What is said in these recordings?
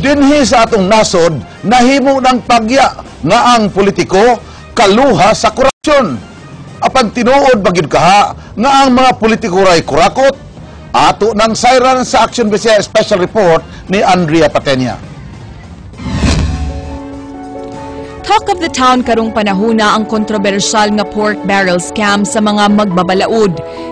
Dinhi sa atong nasod, nahimo ng pagya nga ang politiko kaluha sa korupsyon. Apan tinuod bagid kaha nga ang mga politiko ray kurakot. Ato ng sayran sa Action Bisaya Special Report ni Andrea Patenya. Talk of the town karong panahuna ang kontrobersyal nga pork barrel scam sa mga magbabalaod.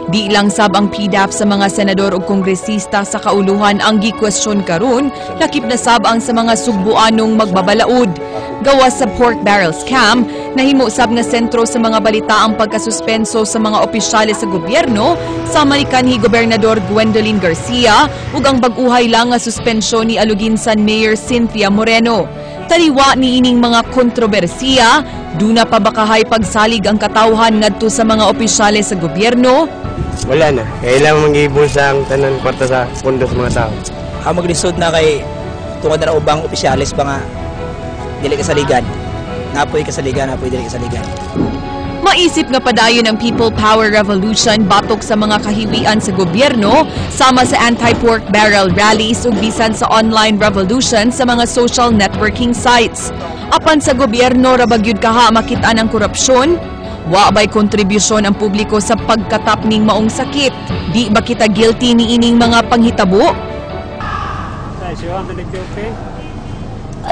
Di lang sab ang PDAP sa mga senador ug kongresista sa kauluhan ang gikwestiyon karon, lakip na sab ang sa mga sugbuanong magbabalaod. Gawas sa pork barrel scam, nahimo sab nga sentro sa mga balita ang pagkasuspenso sa mga opisyales sa gobyerno sa kanhi Gobernador Gwendolyn Garcia ug ang bag-uhay lang nga suspensyon ni Aluginsan Mayor Cynthia Moreno. Taliwa ni ining mga kontrobersiya, duna pa bakahay pagsalig ang katawhan ngadto sa mga opisyales sa gobyerno? Wala na. Kailangan mag-ibon sa ang tanan kwarta sa pundo sa mga tao. Ang maglisod na kay tungod na ubang opisyales pa nga dili kasaligan. Napoy kasaligan, napoy dili kasaligan. Maisip nga padayon ang People Power Revolution batok sa mga kahiwian sa gobyerno sama sa anti-pork barrel rallies ug bisan sa online revolution sa mga social networking sites. Apan sa gobyerno ra bagyud kaha makit-an ang korupsyon? Wa bay kontribusyon ang publiko sa pagkatap ning maong sakit? Di ba kita guilty ni ining mga panghitabo?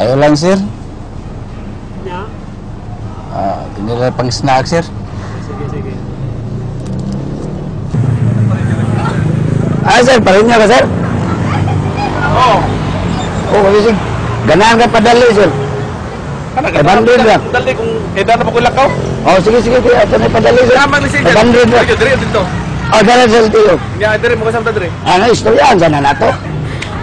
Ayaw lang, sir. Yeah. Tinira pang snack, sir. Sige. Sir, parin niya ka, sir? Oo. Sige. Ganahan ka padali, sir. Ano bandin lang. Dali kung kailan na pa kulak ka? Sige. Ito na padali, sir. Naman ni sige. Bandin lang. Dire dito. Dala, sir, tiyo. Ya, dire mo kasama dire. Istorya, dyan na nato.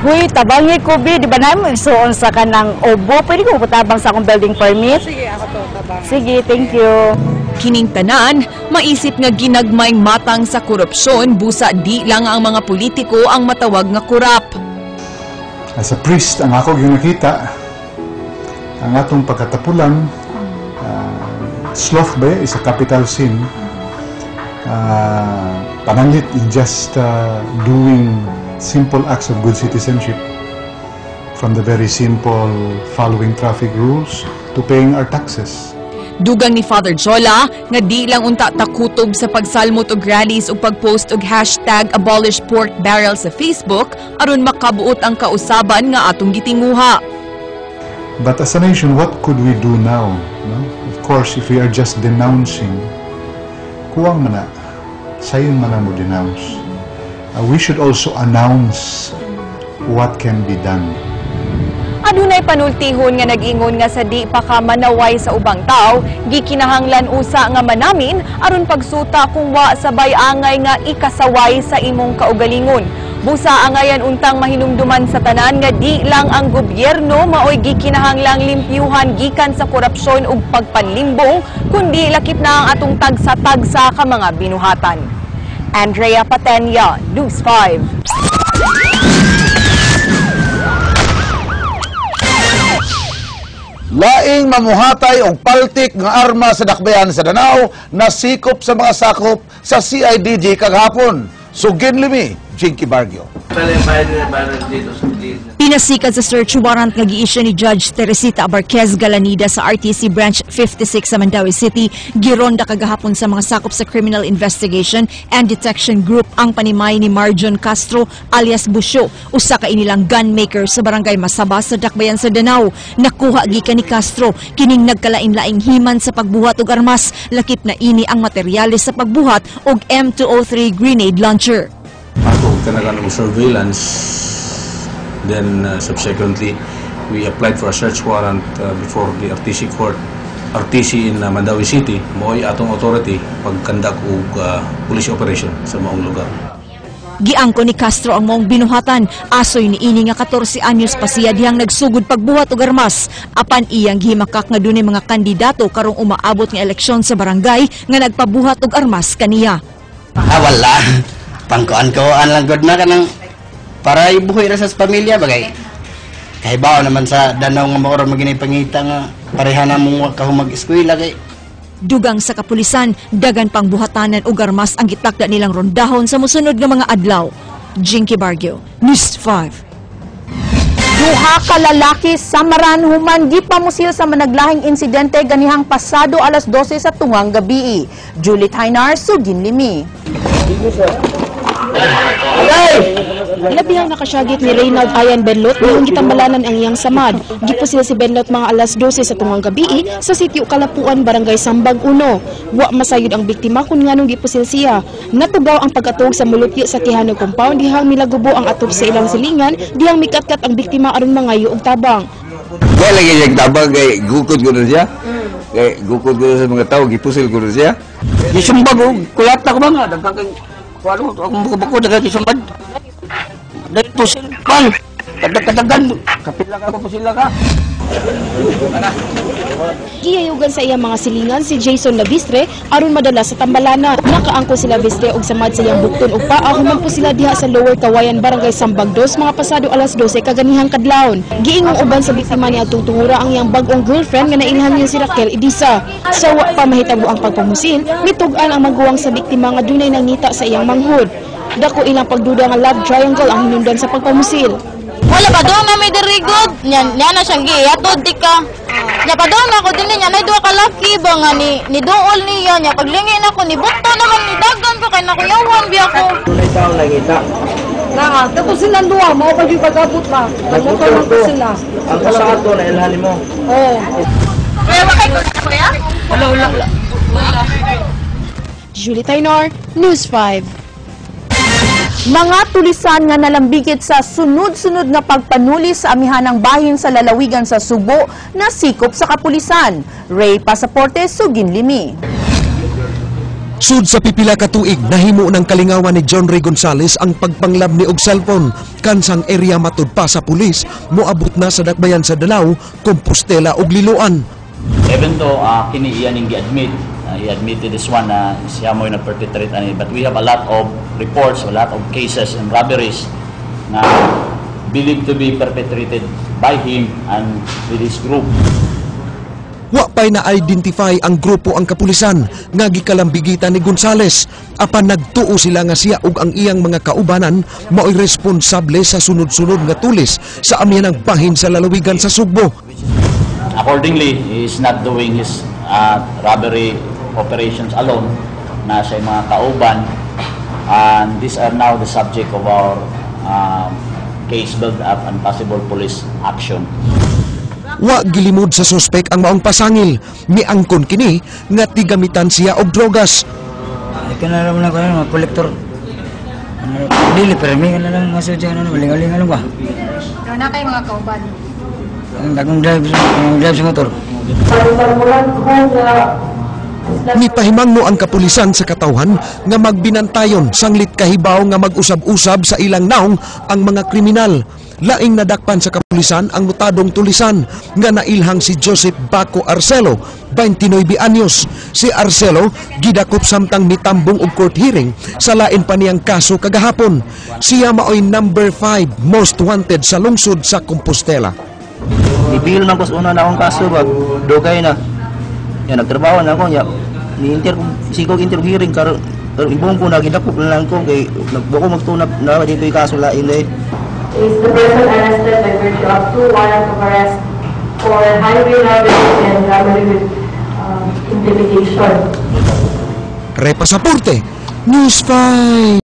Huy, tabangi ko, Bi. Di ba namin magsuon sa kanang obo? Pwede ko putabang sa akong building permit? Sige, ako to, tabang. Sige, thank you. Kining tanan, maisip nga ginagmayng matang sa korupsyon, busa di lang ang mga politiko ang matawag nga kurap. As a priest, ang ako ginakita, ang atong pagkatapulan, sloth ba is a capital sin. Pananglit in just doing simple acts of good citizenship, from the very simple following traffic rules to paying our taxes. Dugang ni Father Jola nga di lang unta takutob sa pagsalmot og rallies ug pagpost og #AbolishPorkBarrel sa Facebook aron makabuot ang kausaban nga atong gitinguha. But as a nation, what could we do now? No? Of course, if we are just denouncing, kuwang man na, sayon man na mo denounce. We should also announce what can be done. Adunay panultihon nga nag-ingon nga sa di pa ka manaway sa ubang tao, gikinahanglan usa nga manamin aron pagsuta kung wa sabay angay nga ikasaway sa imong kaugalingon. Busa angayan untang mahinumduman sa tanan nga di lang ang gobyerno maoy gikinahanglang limpyuhan gikan sa korupsyon ug pagpanlimbong, kundi lakip na ang atong tagsa-tagsa ka mga binuhatan. Andrea Patenya, News 5. Laing mamuhatay og paltik nga arma sa dakbayan sa Danao nasikop sa mga sakop sa CIDG kaghapon. Sugin limi, Jinky Bargio. Pinasikat sa search warrant nga gi-issue ni Judge Teresita Abarquez Galanida sa RTC Branch 56 sa Mandaue City, gironda kagahapon sa mga sakop sa Criminal Investigation and Detection Group ang panimay ni Marjon Castro alias Busyo, usa ka inilang gunmaker sa barangay Masaba sa Dakbayan sa Danao. Nakuha gikan ni Castro kining nagkalain-laing himan sa pagbuhat og armas, lakip na ini ang materyales sa pagbuhat og M203 grenade launcher. Ako kanagan ng surveillance, then subsequently we applied for a search warrant before the RTC court, RTC in Mandaue City. Mo'y atong authority pagkandak og police operation sa maong lugar. Giangko ni Castro ang maong binuhatan, asoy ni ini nga 14 anyos pa siya dihang nagsugod pagbuhat og armas. Apan iyang gihimakak nga dunay mga kandidato karong umaabot nga eleksyon sa barangay nga nagpabuhat og armas kaniya. Wala. Pangkuan-kuan lang good na kanang para ibuhi ra sa pamilya bagay. Kahibaw naman sa Danao nga maura maginay pangita nga pareha na mong kahumag-eskwela kay. Dugang sa kapulisan, dagan pang buhatanan og armas ang gitakda nilang rondahon sa mosunod nga mga adlaw. Jinky Bargio, News 5. Duha ka lalaki samaran human gipamusil sa managlahing insidente ganihang pasado alas 12 sa tungang gabi. Julie Tainar, Sugin Limi. Labihang nakasyagit ni Reynald Ayan Benlot niyong gitambalanan ang iyang samad. Gipusil si Benlot mga alas 12 sa tungang gabi sa sitio Kalapuan, Barangay Sambag 1. Wa masayod ang biktima kung nganong gipusil siya. Natugaw ang pag-atog sa mulupyo sa Quijano Compound dihang milagubo ang atop sa ilang silingan dihang mikatkat ang biktima aron mangayo og tabang. Kaya lagi yung tabang kay gukod ko na siya. Kay gukod ko na sa mga tao, gipusil ko na siya. Gisumbag o, kulat na ko ba nga, nagkakang, ano, akong bukabako, nagkakisumbag. Dahil pusil, man, kadagdagan, kapila ka, pusila ka. Giyayugan sa iyang mga silingan si Jason Labistre aron madala sa tambalana. Nakaangko si Labistre og samad sa iyang bukton ug paa human po sila diha sa Lower Kawayan, Barangay Sambag 2 mga pasado alas 12 kaganihang kadlawon. Giingong uban sa biktima niya atong tungura ang iyang bag-ong girlfriend nga nailhan niya si Raquel Idisa. Sa wa pa mahitabo ang pagpamusil, mitugan ang maguwang sa biktima nga dunay nangita sa iyang manghod. Dako ilang pagduda nga love triangle ang hinundan sa pagpamusil. Wala pa doon na may dirigod. Yan na siyang giyatod di ka. Nya pa doon ako din niya na duha ka laki ba nga ni dool niya nya paglingi na ko ni buto naman ni dagan ko kay nakuyawan biya ko. Tunay taon nakita. Na, tapos silang duha mo pa yung pagabot ba. Motor lang po sila. Ang kasakat ko na ilhanin mo. Oo. Kaya bakay ko na kuya? Wala. Julie Tainor, News 5. Mga tulisan nga nalambigit sa sunod-sunod nga pagpanuli sa amihanang bahin sa lalawigan sa Subo na sikop sa kapulisan. Ray Pasaporte, Sugin Limi. Sud sa pipila ka tuig nahimo ng kalingawan ni John Ray Gonzales ang pagpanglab ni og cellphone kansang area matud pa sa pulis moabot na sa dakbayan sa Danao, Compostela ug Liloan. Even though kini iya ning gi-admit, he admitted this one na siya mo yung nag-perpetrate ani, but we have a lot of reports, a lot of cases and robberies na believed to be perpetrated by him and with his group. Wa pay na-identify ang grupo ang kapulisan nga gikalambigitan ni Gonzales apan nagtuo sila nga siya ug ang iyang mga kaubanan mao'y responsable sa sunod-sunod nga tulis sa amihanang bahin sa lalawigan sa Sugbo. Accordingly, he is not doing his robbery operations alone, na siya mga kauban, and these are now the subject of our case build-up and possible police action. Wa gilimod sa suspek ang maong pasangil, miangkon kini nga tigamitan siya og drogas. Kinala mo lang ko mga kolektor. Dili permi ka na lang masudya na maling-aling ba? Ano na kayo mga kauban? Ang drive sa motor. Nipahimangno ang kapulisan sa katawhan nga magbinantayon sanglit kahibaw nga mag-usab-usab sa ilang naong ang mga kriminal. Laing nadakpan sa kapulisan ang notadong tulisan nga nailhang si Joseph Baco Arcelo, 29 anyos. Si Arcelo gidakop samtang mitambong og court hearing sa lain pa niyang kaso kagahapon. Siya maoy number 5 most wanted sa lungsod sa Compostela. Ibil man ko sa una na akong kaso ba, dugay na. Yan, nagtrabaho na ako, yan. Sigog hearing, karon ibong ko, nagidakop na lang ko, kay nagbuko magtunap na dito yung kaso lain eh. Is the person arrested by virtue of 2 warrants of arrest for highway robbery and robbery with intimidation. Ray Pasaporte, News 5.